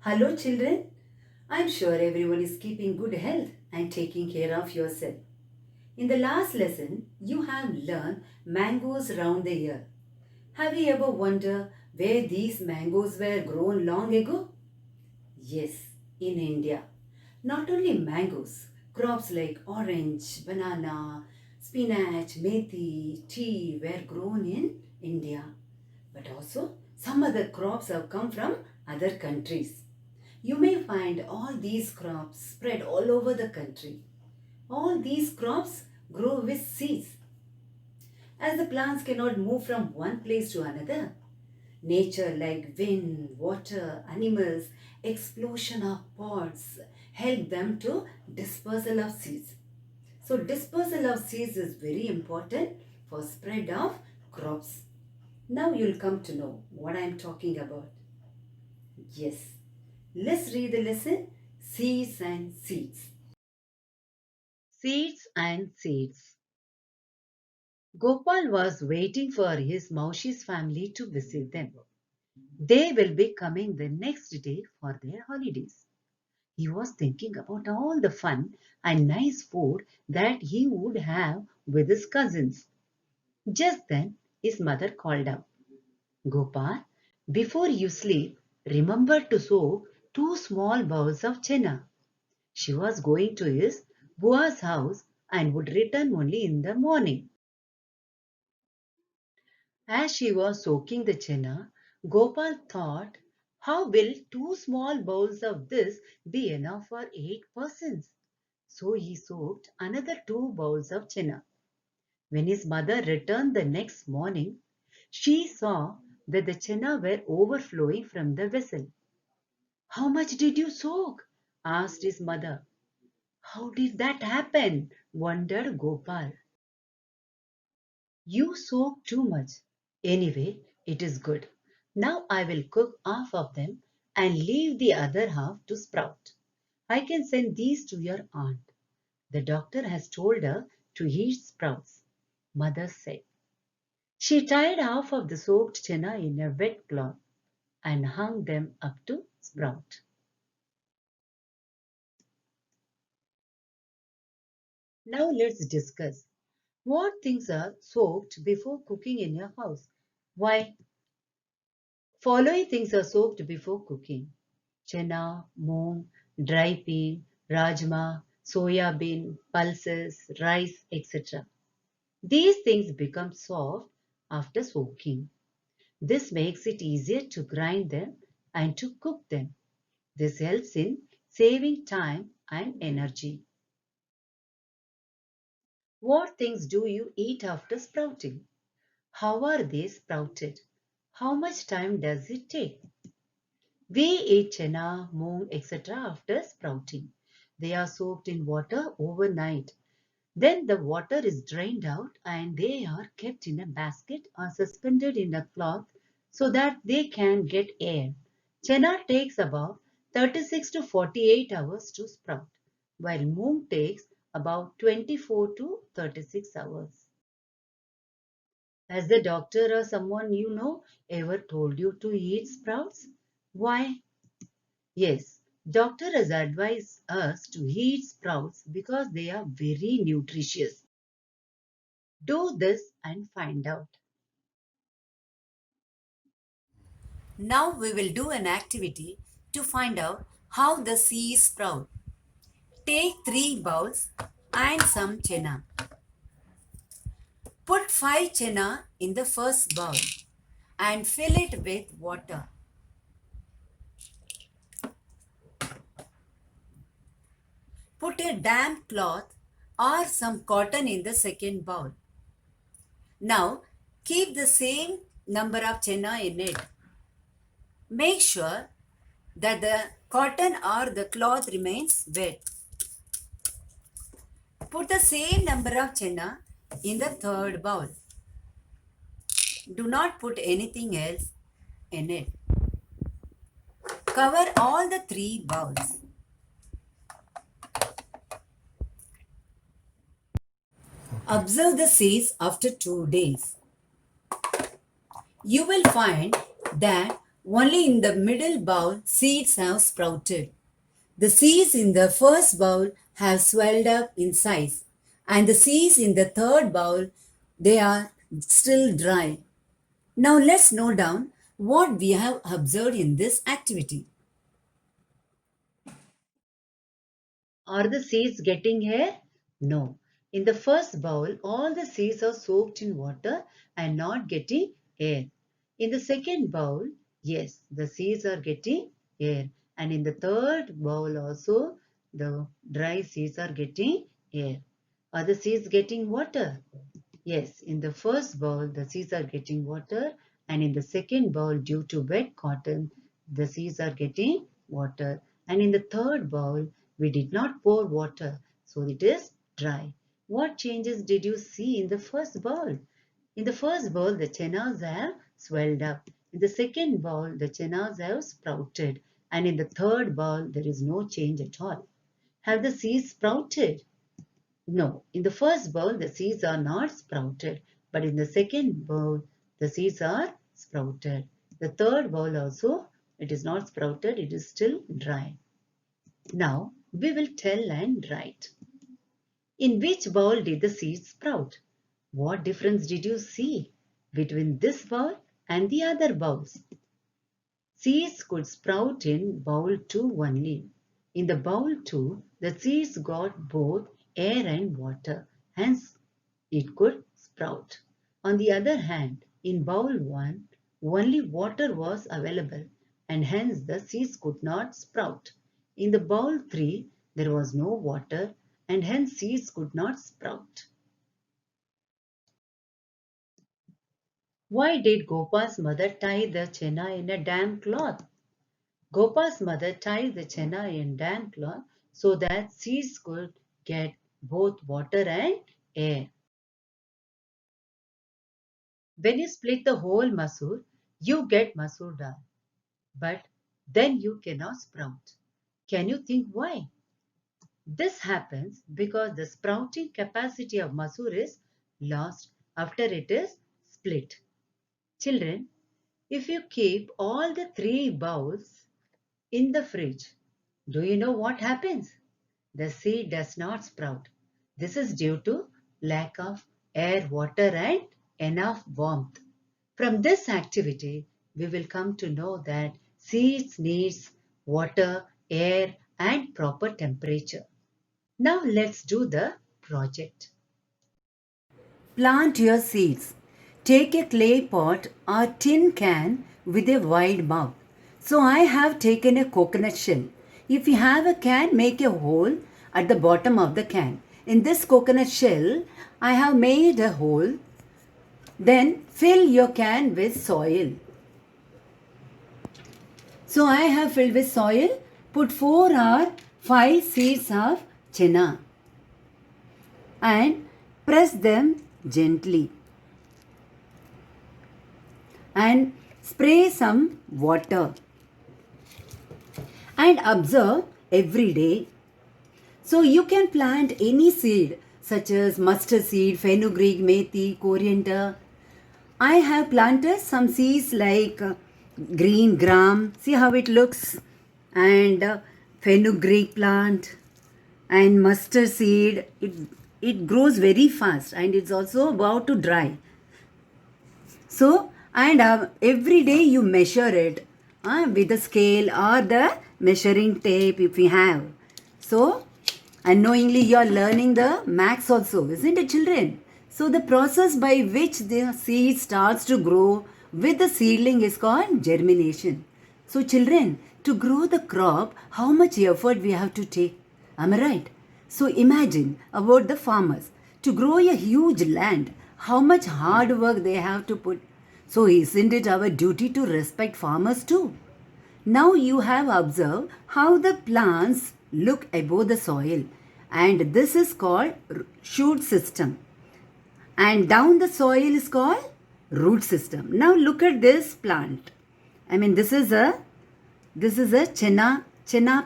Hello, children. I'm sure everyone is keeping good health and taking care of yourself. In the last lesson, you have learned mangoes round the year. Have you ever wondered where these mangoes were grown long ago? Yes, in India. Not only mangoes, crops like orange, banana, spinach, methi, tea were grown in India. But also, some other crops have come from other countries. You may find all these crops spread all over the country. All these crops grow with seeds. As the plants cannot move from one place to another, nature like wind, water, animals, explosion of pods help them to dispersal of seeds. So dispersal of seeds is very important for spread of crops. Now you'll come to know what I am talking about. Yes. Let's read the lesson Seeds and Seeds. Seeds and seeds. Gopal was waiting for his Maushi's family to visit them. They will be coming the next day for their holidays. He was thinking about all the fun and nice food that he would have with his cousins. Just then, his mother called out, Gopal, before you sleep, remember to soak two small bowls of chena. She was going to his Bua's house and would return only in the morning. As she was soaking the chena, Gopal thought, how will two small bowls of this be enough for 8 persons? So he soaked another two bowls of chena. When his mother returned the next morning, she saw that the chena were overflowing from the vessel. How much did you soak? Asked his mother. How did that happen? Wondered Gopal. You soak too much. Anyway, it is good. Now I will cook half of them and leave the other half to sprout. I can send these to your aunt. The doctor has told her to eat sprouts, Mother said. She tied half of the soaked chena in a wet cloth and hung them up to sprout. Now let's discuss what things are soaked before cooking in your house. Why? Following things are soaked before cooking: chana, moong, dry pea, rajma, soya bean, pulses, rice, etc. These things become soft after soaking. This makes it easier to grind them and to cook them. This helps in saving time and energy. What things do you eat after sprouting? How are they sprouted? How much time does it take? We eat chena, moong, etc. after sprouting. They are soaked in water overnight. Then the water is drained out and they are kept in a basket or suspended in a cloth so that they can get air. Chena takes about 36 to 48 hours to sprout, while moong takes about 24 to 36 hours. Has the doctor or someone you know ever told you to eat sprouts? Why? Yes, doctor has advised us to eat sprouts because they are very nutritious. Do this and find out. Now we will do an activity to find out how the seeds sprout. Take 3 bowls and some chena. Put 5 chena in the first bowl and fill it with water. Put a damp cloth or some cotton in the second bowl. Now keep the same number of chena in it. Make sure that the cotton or the cloth remains wet. Put the same number of chena in the third bowl. Do not put anything else in it. Cover all the 3 bowls. Observe the seeds after 2 days. You will find that Only in the middle bowl seeds have sprouted. The seeds in the first bowl have swelled up in size, and the seeds in the third bowl they are still dry. Now let's note down what we have observed in this activity. Are the seeds getting air? No. In the first bowl, all the seeds are soaked in water and not getting air. In the second bowl, yes, the seeds are getting air. And in the third bowl also, the dry seeds are getting air. Are the seeds getting water? Yes, in the first bowl, the seeds are getting water, and in the second bowl, due to wet cotton, the seeds are getting water. And in the third bowl, we did not pour water, so it is dry. What changes did you see in the first bowl? In the first bowl, the chenas have swelled up. In the second bowl, the chenas have sprouted. And in the third bowl, there is no change at all. Have the seeds sprouted? No, in the first bowl the seeds are not sprouted, but in the second bowl the seeds are sprouted. The third bowl also it is not sprouted, it is still dry. Now we will tell and write. In which bowl did the seeds sprout? What difference did you see between this bowl and the other bowls? Seeds could sprout in bowl 2 only. In the bowl 2, the seeds got both air and water, hence it could sprout. On the other hand, in bowl 1, only water was available and hence the seeds could not sprout. In the bowl 3, there was no water and hence seeds could not sprout. Why did Gopa's mother tie the chena in a damp cloth? Gopa's mother tied the chena in damp cloth so that seeds could get both water and air. When you split the whole masoor, you get masoor dal, but then you cannot sprout. Can you think why? This happens because the sprouting capacity of masoor is lost after it is split. Children, if you keep all the three bowls in the fridge, do you know what happens? The seed does not sprout. This is due to lack of air, water and enough warmth. From this activity, we will come to know that seeds needs water, air and proper temperature. Now let's do the project. Plant your seeds. Take a clay pot or tin can with a wide mouth. So I have taken a coconut shell. If you have a can, make a hole at the bottom of the can. In this coconut shell, I have made a hole. Then fill your can with soil. So I have filled with soil. Put 4 or 5 seeds of chena and press them gently and spray some water and observe every day. So you can plant any seed such as mustard seed, fenugreek, methi, coriander. I have planted some seeds like green gram. See how it looks, and fenugreek plant and mustard seed. It grows very fast and it's also about to dry. So, and every day you measure it with the scale or the measuring tape if you have. So, unknowingly you are learning the maths also, isn't it, children? So, the process by which the seed starts to grow with the seedling is called germination. So, children, to grow the crop, how much effort we have to take? Am I right? So imagine about the farmers. To grow a huge land, how much hard work they have to put. So isn't it our duty to respect farmers too? Now you have observed how the plants look above the soil, and this is called shoot system. And down the soil is called root system. Now look at this plant. I mean this is a chena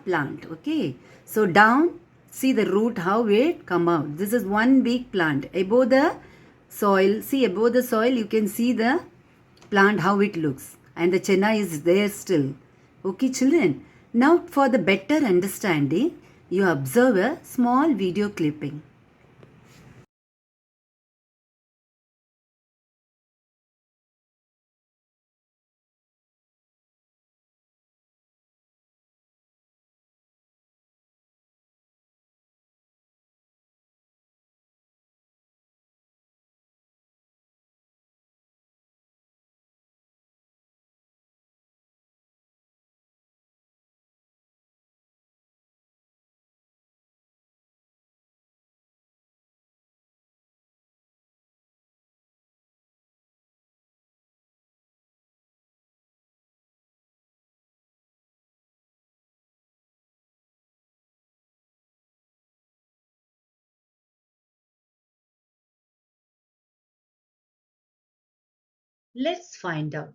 plant. Okay. So down, see the root how it come out. This is one big plant. Above the soil you can see the plant how it looks. and the chenna is there still. Okay, children. Now, for the better understanding, you observe a small video clipping. Let's find out.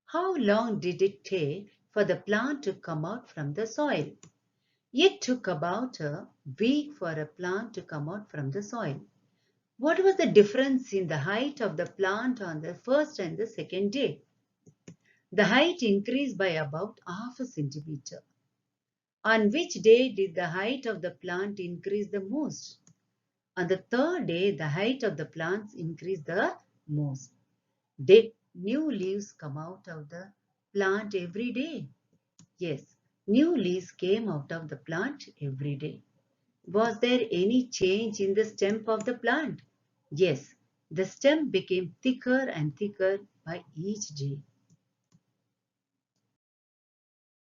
How long did it take for the plant to come out from the soil? It took about a week for a plant to come out from the soil. What was the difference in the height of the plant on the first and the second day? The height increased by about half a centimeter. On which day did the height of the plant increase the most? On the third day, the height of the plants increased the most. Did new leaves come out of the plant every day? Yes, new leaves came out of the plant every day. Was there any change in the stem of the plant? Yes, the stem became thicker and thicker by each day.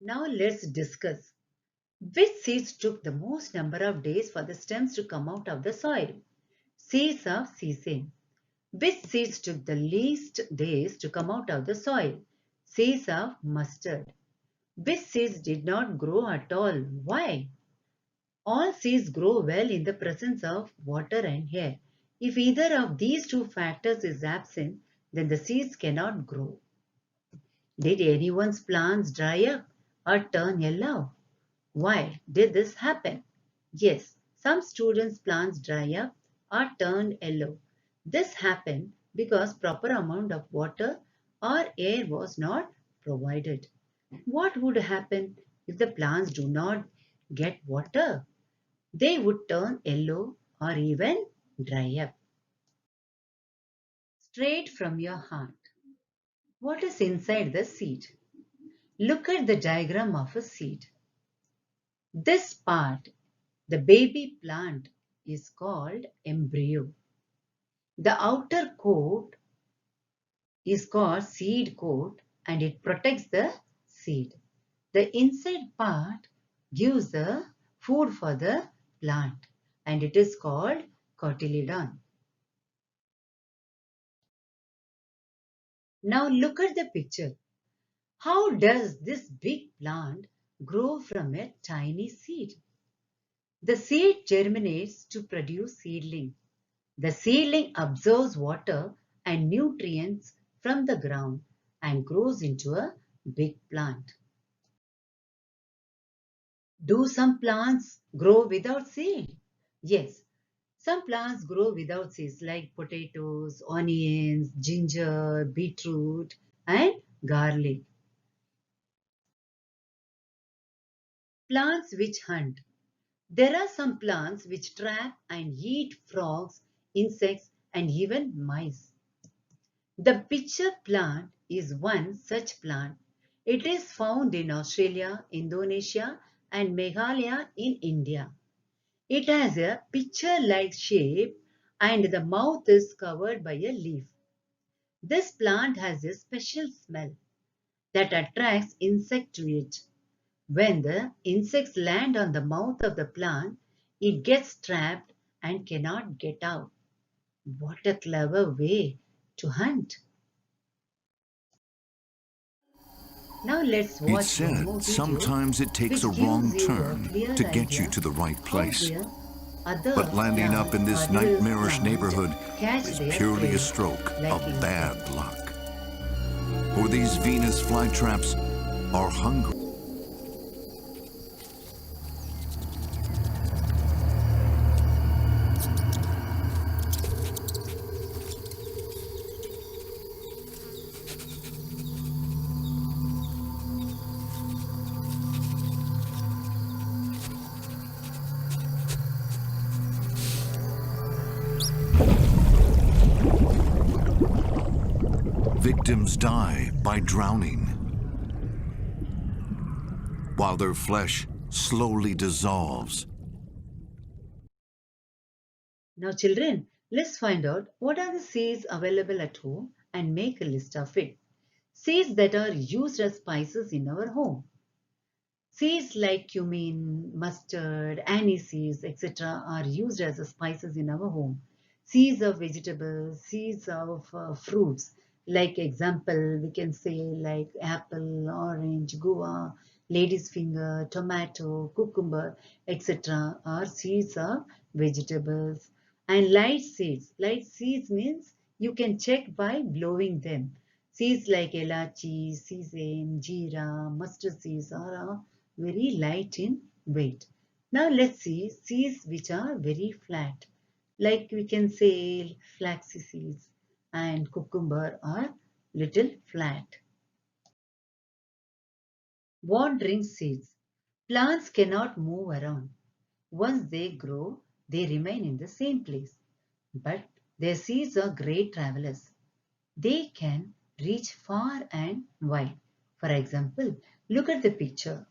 Now let's discuss which seeds took the most number of days for the stems to come out of the soil. Seeds of sesame. Which seeds took the least days to come out of the soil? Seeds of mustard. Which seeds did not grow at all? Why? All seeds grow well in the presence of water and air. If either of these two factors is absent, then the seeds cannot grow. Did anyone's plants dry up or turn yellow? Why did this happen? Yes, some students' plants dry up or turn yellow. This happened because proper amount of water or air was not provided. What would happen if the plants do not get water? They would turn yellow or even dry up. Straight from your heart. What is inside the seed? Look at the diagram of a seed. This part, the baby plant, is called embryo. The outer coat is called seed coat and it protects the seed. The inside part gives the food for the plant and it is called cotyledon. Now look at the picture. How does this big plant grow from a tiny seed? The seed germinates to produce seedling. The seedling absorbs water and nutrients from the ground and grows into a big plant. Do some plants grow without seed? Yes, some plants grow without seeds like potatoes, onions, ginger, beetroot, and garlic. Plants which hunt. There are some plants which trap and eat frogs, insects, and even mice. The pitcher plant is one such plant. It is found in Australia, Indonesia, and Meghalaya in India. It has a pitcher-like shape and the mouth is covered by a leaf. This plant has a special smell that attracts insects to it. When the insects land on the mouth of the plant, it gets trapped and cannot get out. What a clever way to hunt! Now let's It's watch one more said video sometimes it takes which a wrong gives you a turn clear to get you idea to the right how place. the other But landing up in this carnivorous nightmarish plant neighborhood catch is their purely prey a stroke like of insects. bad luck. For these Venus flytraps are hungry. victims die by drowning, while their flesh slowly dissolves. Now, children, let's find out what are the seeds available at home and make a list of it. Seeds that are used as spices in our home. Seeds like cumin, mustard, anise seeds, etc. are used as spices in our home. Seeds of vegetables, seeds of fruits, like example, we can say like apple, orange, guava, lady's finger, tomato, cucumber, etc. are seeds of vegetables. And light seeds means you can check by blowing them. Seeds like elachi, sesame, jeera, mustard seeds are very light in weight. Now let's see seeds which are very flat. Like we can say flax seeds and cucumber are little flat. Wandering seeds. Plants cannot move around. Once they grow, they remain in the same place. But their seeds are great travelers. They can reach far and wide. For example, look at the picture.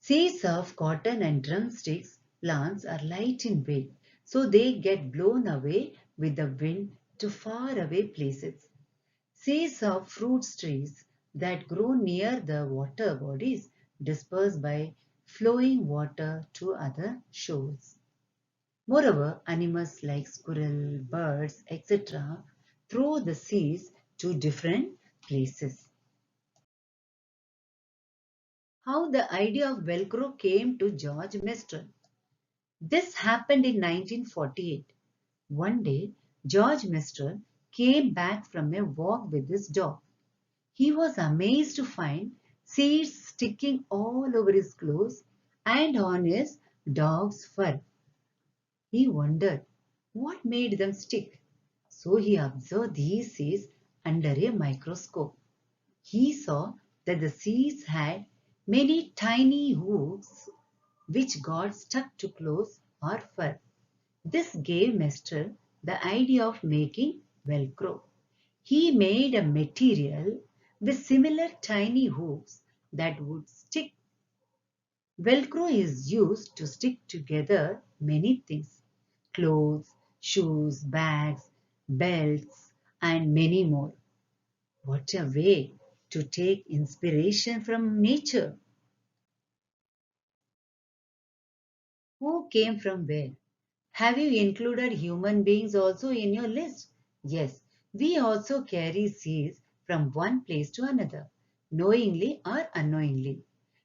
Seeds of cotton and drumsticks plants are light in weight, so they get blown away with the wind to far away places. Seeds of fruit trees that grow near the water bodies disperse by flowing water to other shores. Moreover, animals like squirrel, birds, etc. throw the seeds to different places. How the idea of Velcro came to George Mestral. This happened in 1948. One day, George Mestral came back from a walk with his dog. He was amazed to find seeds sticking all over his clothes and on his dog's fur. He wondered what made them stick. So he observed these seeds under a microscope. He saw that the seeds had many tiny hooks which got stuck to clothes or fur. This gave Mester the idea of making Velcro. He made a material with similar tiny hooks that would stick. Velcro is used to stick together many things: clothes, shoes, bags, belts, and many more. What a way to take inspiration from nature! Who came from where? Have you included human beings also in your list? Yes, we also carry seeds from one place to another, knowingly or unknowingly.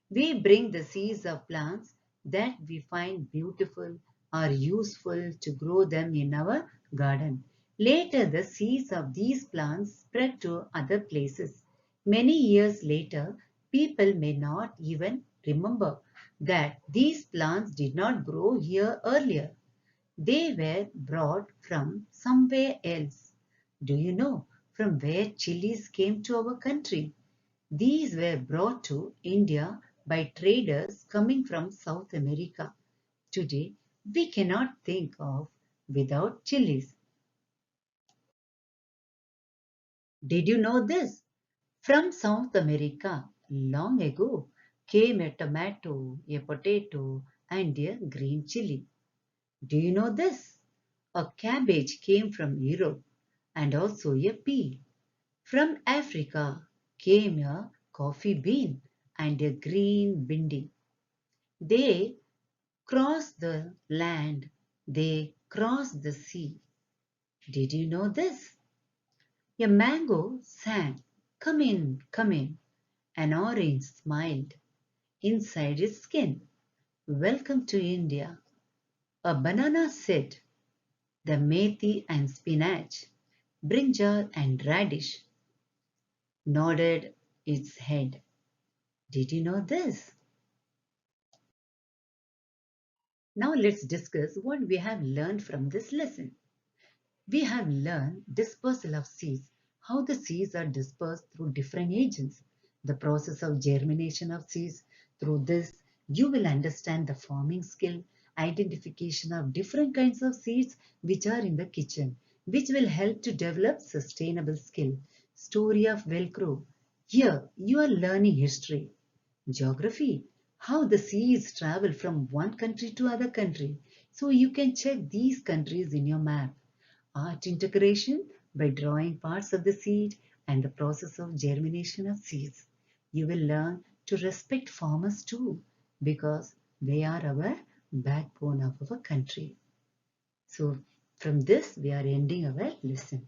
We bring the seeds of plants that we find beautiful or useful to grow them in our garden. Later, the seeds of these plants spread to other places. Many years later, people may not even remember that these plants did not grow here earlier. They were brought from somewhere else. Do you know from where chilies came to our country? These were brought to India by traders coming from South America. Today, we cannot think of without chilies. Did you know this? From South America, long ago, came a tomato, a potato, and a green chili. Do you know this? A cabbage came from Europe and also a pea. From Africa came a coffee bean and a green bindi. They crossed the land, they crossed the sea. Did you know this? A mango sang, "Come in, come in." An orange smiled inside its skin, "Welcome to India." A banana said, "The methi and spinach, brinjal and radish," nodded its head. Did you know this? Now let's discuss what we have learned from this lesson. We have learned dispersal of seeds, how the seeds are dispersed through different agents, the process of germination of seeds. Through this, you will understand the farming skill, identification of different kinds of seeds which are in the kitchen. which will help to develop sustainable skill. Story of Velcro. Here you are learning history, geography, how the seas travel from one country to other country. So you can check these countries in your map. Art integration by drawing parts of the seed and the process of germination of seeds. You will learn to respect farmers too because they are our backbone of our country. So from this we are ending our lesson.